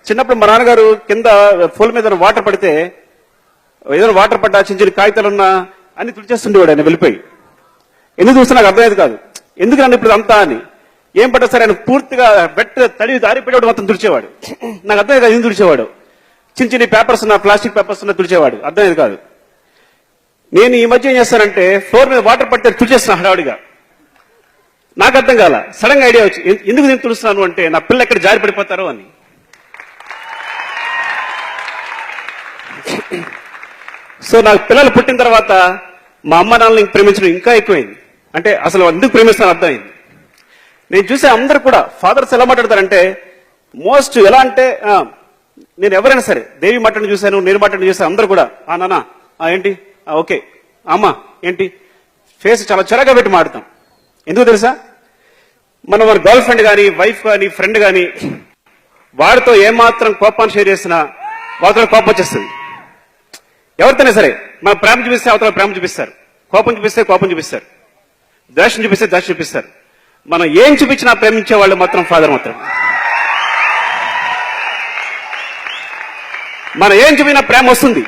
చిన్నప్పుడు మా నాన్నగారు కింద పూల మీద వాటర్ పడితే ఏదైనా వాటర్ పడ్డా చిన్న చిన్న కాగితాలున్నా అన్ని తుడిచేస్తుండేవాడు ఆయన వెళ్ళిపోయి. ఎందుకు చూస్తే నాకు అర్థమయ్యేది కాదు, ఎందుకు నన్ను ఇప్పుడు అంతా అని. ఏం పడ్డా సరే ఆయన పూర్తిగా తడి దారిపోయేవాడు మొత్తం తుడిచేవాడు. నాకు అర్థమయ్యేది కాదు ఎందుకు తుడిచేవాడు. చిన్న చిన్న పేపర్స్ ఉన్నా ప్లాస్టిక్ పేపర్స్ ఉన్నా తుడిచేవాడు, అర్థమయ్యేది కాదు. నేను ఈ మధ్య ఏం చేస్తానంటే ఫ్లోర్ మీద వాటర్ పడితే తుడిచేస్తున్నా హడావుడిగా. నాకు అర్థం కాల, సడన్ గా ఐడియా వచ్చి ఎందుకు నేను తుడుస్తున్నాను అంటే నా పిల్లలు ఎక్కడ జారి పడిపోతారో అని. సో నాకు పిల్లలు పుట్టిన తర్వాత మా అమ్మ నాన్నని ప్రేమించడం ఇంకా ఎక్కువైంది. అంటే అసలు ఎందుకు ప్రేమిస్తాను అర్థమైంది. నేను చూసే అందరు కూడా ఫాదర్స్ ఎలా మాట్లాడతారంటే మోస్ట్ ఎలా అంటే నేను ఎవరైనా సరే దేవి మాట్లాడి చూశాను, నేను మాట్లాడి చూశాను, అందరూ కూడా నాన్న ఏంటి ఓకే అమ్మ ఏంటి ఫేస్ చాలా చెరగా పెట్టి మాడతాం. ఎందుకు తెలుసా, మన గర్ల్ ఫ్రెండ్ కానీ వైఫ్ కానీ ఫ్రెండ్ కానీ వాడితో ఏమాత్రం కోపాన్ని షేర్ చేసినా వాళ్ళతో కోపం వచ్చేస్తుంది. ఎవరితోనే సరే మన ప్రేమ చూపిస్తే అవతల ప్రేమ చూపిస్తారు, కోపం చూపిస్తే కోపం చూపిస్తారు, ద్వేషం చూపిస్తే ద్వేషం చూపిస్తారు. మనం ఏం చూపించినా ప్రేమించే వాళ్ళు మాత్రం ఫాదర్ మాత్రం. మనం ఏం చూపినా ప్రేమ వస్తుంది.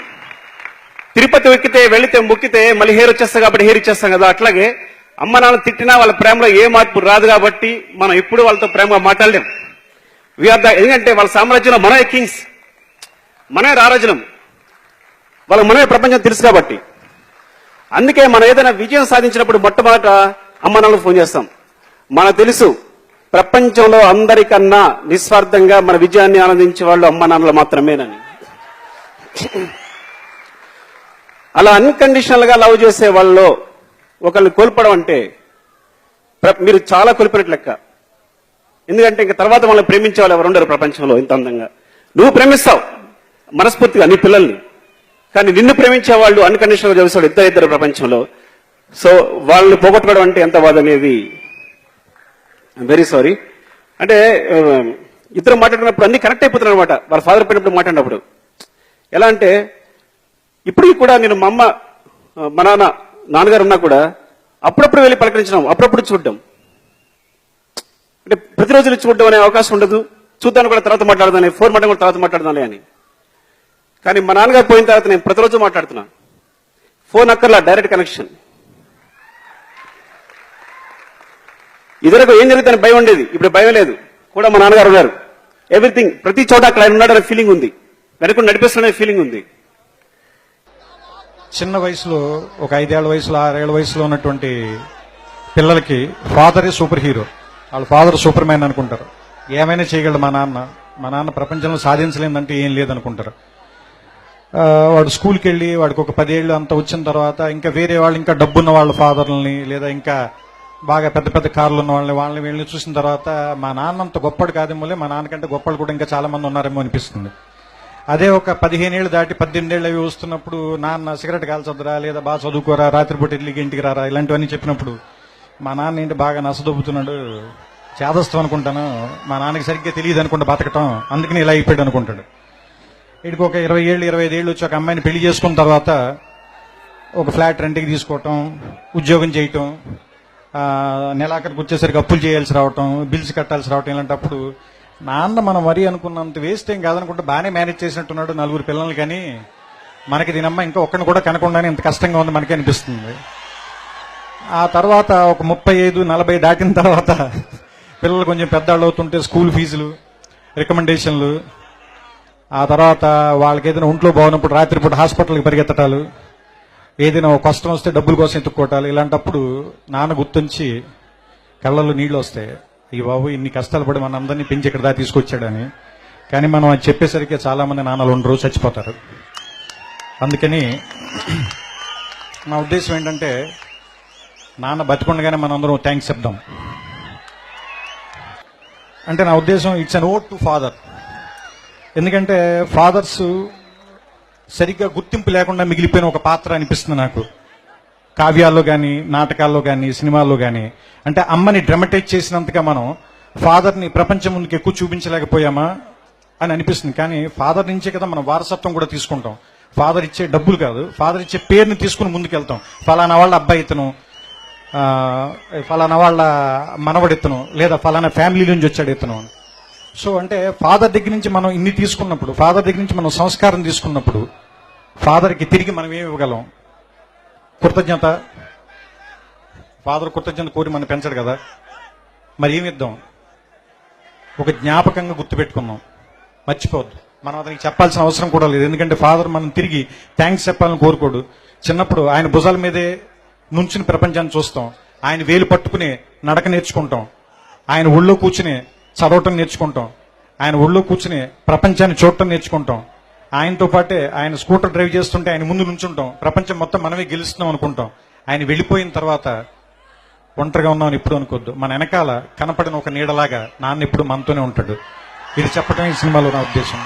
తిరుపతి ఎక్కితే వెళితే మొక్కితే మళ్ళీ హెయిర్ వచ్చేస్తాం కాబట్టి హెయిర్ ఇచ్చేస్తాం కదా, అట్లాగే అమ్మ నాన్న తిట్టినా వాళ్ళ ప్రేమలో ఏ మార్పు రాదు కాబట్టి మనం ఎప్పుడు వాళ్ళతో ప్రేమగా మాట్లాడలేం. ఎందుకంటే వాళ్ళ సామ్రాజ్యంలో మనమే కింగ్స్, మనమే రారాజనం, వాళ్ళకి మనమే ప్రపంచం తెలుసు కాబట్టి. అందుకే మనం ఏదైనా విజయం సాధించినప్పుడు మొట్టమొదట అమ్మ నాన్నలకు ఫోన్ చేస్తాం. మనకు తెలుసు ప్రపంచంలో అందరికన్నా నిస్వార్థంగా మన విజయాన్ని ఆనందించే వాళ్ళు అమ్మ నాన్నలు మాత్రమేనని. అలా అన్కండిషనల్ గా లవ్ చేసే వాళ్ళలో ఒకరిని కోల్పోవడం అంటే మీరు చాలా కోల్పోయినట్లు లెక్క. ఎందుకంటే ఇంక తర్వాత వాళ్ళని ప్రేమించే వాళ్ళు ఎవరు ఉండరు ప్రపంచంలో ఇంత అందంగా. నువ్వు ప్రేమిస్తావు మనస్ఫూర్తిగా నీ పిల్లల్ని, కానీ నిన్ను ప్రేమించే వాళ్ళు అన్కండిషనల్ గా చూస్తాడు ఇద్దరు ప్రపంచంలో. సో వాళ్ళని పోగొట్టుకోవడం అంటే ఎంత బాధ అనేది వెరీ సారీ. అంటే ఇద్దరు మాట్లాడినప్పుడు అన్ని కనెక్ట్ అయిపోతున్నారు అనమాట. వాళ్ళ ఫాదర్ పోయినప్పుడు మాట్లాడినప్పుడు ఎలా అంటే ఇప్పటికీ కూడా నేను మా అమ్మ మా నాన్నగారు ఉన్నా కూడా అప్పుడప్పుడు వెళ్ళి పలకరించడం, అప్పుడప్పుడు చూడడం. అంటే ప్రతిరోజు చూడడం అనే అవకాశం ఉండదు. చూద్దాను కూడా తర్వాత మాట్లాడదాని, ఫోన్ మాట్లాడడం కూడా తర్వాత మాట్లాడదాని అని. కానీ మా నాన్నగారు పోయిన తర్వాత నేను ప్రతిరోజు మాట్లాడుతున్నాను. ఫోన్ అక్కర్లా, డైరెక్ట్ కనెక్షన్. ఇదివరకు ఏం జరుగుతుందని భయం ఉండేది, ఇప్పుడు భయం లేదు. కూడా మా నాన్నగారు ఉన్నారు. ఎవ్రీథింగ్ ప్రతి చోట అక్కడ ఆయన ఉన్నాడనే ఫీలింగ్ ఉంది, వెనక నడిపిస్తున్న ఫీలింగ్ ఉంది. చిన్న వయసులో ఒక 5 ఏళ్ల వయసులో 6 ఏళ్ల వయసులో ఉన్నటువంటి పిల్లలకి ఫాదరే సూపర్ హీరో. వాళ్ళ ఫాదర్ సూపర్ మ్యాన్ అనుకుంటారు. ఏమైనా చేయగలడు మా నాన్న ప్రపంచంలో సాధించలేదంటే ఏం లేదనుకుంటారు. వాడు స్కూల్కి వెళ్ళి వాడికి ఒక 10 ఏళ్ళు అంతా వచ్చిన తర్వాత ఇంకా వేరే వాళ్ళు ఇంకా డబ్బున్న వాళ్ళ ఫాదర్లని లేదా ఇంకా బాగా పెద్ద పెద్ద కార్లు ఉన్న వాళ్ళని వీళ్ళని చూసిన తర్వాత మా నాన్న అంత గొప్పడు కాదేమోలే, మా నాన్నకంటే గొప్పలు కూడా ఇంకా చాలా మంది ఉన్నారేమో అనిపిస్తుంది. అదే ఒక 15 ఏళ్ళు దాటి 18 ఏళ్ళు అవి వస్తున్నప్పుడు నాన్న సిగరెట్ కాల్చొద్దురా, లేదా బాగా చదువుకోరా, రాత్రిపూట ఇడ్లీకి ఇంటికి రారా, ఇలాంటివన్నీ చెప్పినప్పుడు మా నాన్న ఏంటి బాగా నసదొబ్బుతున్నాడు, చేదస్తాం అనుకుంటాను, మా నాన్నకి సరిగ్గా తెలియదు అనుకుంటా బతకటం, అందుకని ఇలా అయిపోయాడు అనుకుంటాడు. వీడికి ఒక 20 ఏళ్ళు 25 ఏళ్ళు వచ్చి ఒక అమ్మాయిని పెళ్లి చేసుకున్న తర్వాత ఒక ఫ్లాట్ రెంట్కి తీసుకోవటం, ఉద్యోగం చేయటం, నెలాఖరికి వచ్చేసరికి అప్పులు చేయాల్సి రావటం, బిల్స్ కట్టాల్సి రావటం, ఇలాంటప్పుడు నాన్న మనం మరీ అనుకున్నంత వేస్ట్ ఏం కాదనుకుంటే బాగానే మేనేజ్ చేసినట్టున్నాడు 4 పిల్లలు, కానీ మనకి దీనమ్మ ఇంకా ఒక్కడిని కూడా కనకుండానే ఇంత కష్టంగా ఉంది మనకి అనిపిస్తుంది. ఆ తర్వాత ఒక 35-40 దాటిన తర్వాత పిల్లలు కొంచెం పెద్దవాళ్ళు అవుతుంటే స్కూల్ ఫీజులు, రికమెండేషన్లు, ఆ తర్వాత వాళ్ళకి ఏదైనా ఒంట్లో బాగున్నప్పుడు రాత్రిపూట హాస్పిటల్కి పరిగెత్తటాలు, ఏదైనా ఒక కష్టం వస్తే డబ్బుల కోసం ఎత్తుక్కోవటాలు, ఇలాంటప్పుడు నాన్న గుర్తుంచి కళ్ళల్లో నీళ్లు వస్తాయి. ఈ బాబు ఇన్ని కష్టాలు పడి మన అందరినీ పెంచి ఇక్కడ దాకా తీసుకొచ్చాడని. కానీ మనం అది చెప్పేసరికి చాలా మంది నాన్నలు 2 రోజు చచ్చిపోతారు. అందుకని నా ఉద్దేశం ఏంటంటే నాన్న బతికుండగానే మనం అందరం థ్యాంక్స్ చెప్దాం. అంటే నా ఉద్దేశం it's an vote to father. ఎందుకంటే ఫాదర్స్ సరిగ్గా గుర్తింపు లేకుండా మిగిలిపోయిన ఒక పాత్ర అనిపిస్తుంది నాకు, కావ్యాల్లో కానీ నాటకాల్లో కానీ సినిమాల్లో కానీ. అంటే అమ్మని డ్రమటైజ్ చేసినంతగా మనం ఫాదర్ని ప్రపంచం ముందుకు ఎక్కువ చూపించలేకపోయామా అని అనిపిస్తుంది. కానీ ఫాదర్ నుంచే కదా మనం వారసత్వం కూడా తీసుకుంటాం. ఫాదర్ ఇచ్చే డబ్బులు కాదు, ఫాదర్ ఇచ్చే పేరుని తీసుకుని ముందుకెళ్తాం. ఫలానా వాళ్ళ అబ్బాయి ఇతను, ఫలానా వాళ్ళ మనవడు ఇతను, లేదా ఫలానా ఫ్యామిలీ నుంచి వచ్చాడు ఇతను. సో అంటే ఫాదర్ దగ్గర నుంచి మనం ఇన్ని తీసుకున్నప్పుడు, ఫాదర్ దగ్గర నుంచి మనం సంస్కారం తీసుకున్నప్పుడు, ఫాదర్కి తిరిగి మనం ఏమి ఇవ్వగలం? కృతజ్ఞత. ఫాదర్ కృతజ్ఞత కోరి మనం పెంచడు కదా, మరి ఏమి ఇద్దాం? ఒక జ్ఞాపకంగా గుర్తుపెట్టుకున్నాం, మర్చిపోవద్దు. మనం అతనికి చెప్పాల్సిన అవసరం కూడా లేదు, ఎందుకంటే ఫాదర్ మనం తిరిగి థ్యాంక్స్ చెప్పాలని కోరుకోడు. చిన్నప్పుడు ఆయన భుజాల మీదే నుంచుని ప్రపంచాన్ని చూస్తాం, ఆయన వేలు పట్టుకుని నడక నేర్చుకుంటాం, ఆయన ఒళ్ళో కూర్చుని చదవటం నేర్చుకుంటాం, ఆయన ఒళ్ళో కూర్చుని ప్రపంచాన్ని చూడటం నేర్చుకుంటాం. ఆయనతో పాటే ఆయన స్కూటర్ డ్రైవ్ చేస్తుంటే ఆయన ముందు నుంచుంటాం, ప్రపంచం మొత్తం మనమే గెలుస్తున్నాం అనుకుంటాం. ఆయన వెళ్ళిపోయిన తర్వాత ఒంటరిగా ఉన్నామని ఎప్పుడు అనుకోద్దు. మన వెనకాల కనపడిన ఒక నీడలాగా నాన్న ఎప్పుడు మనతోనే ఉంటాడు. ఇది చెప్పడం ఈ సినిమాలో నా ఉద్దేశం.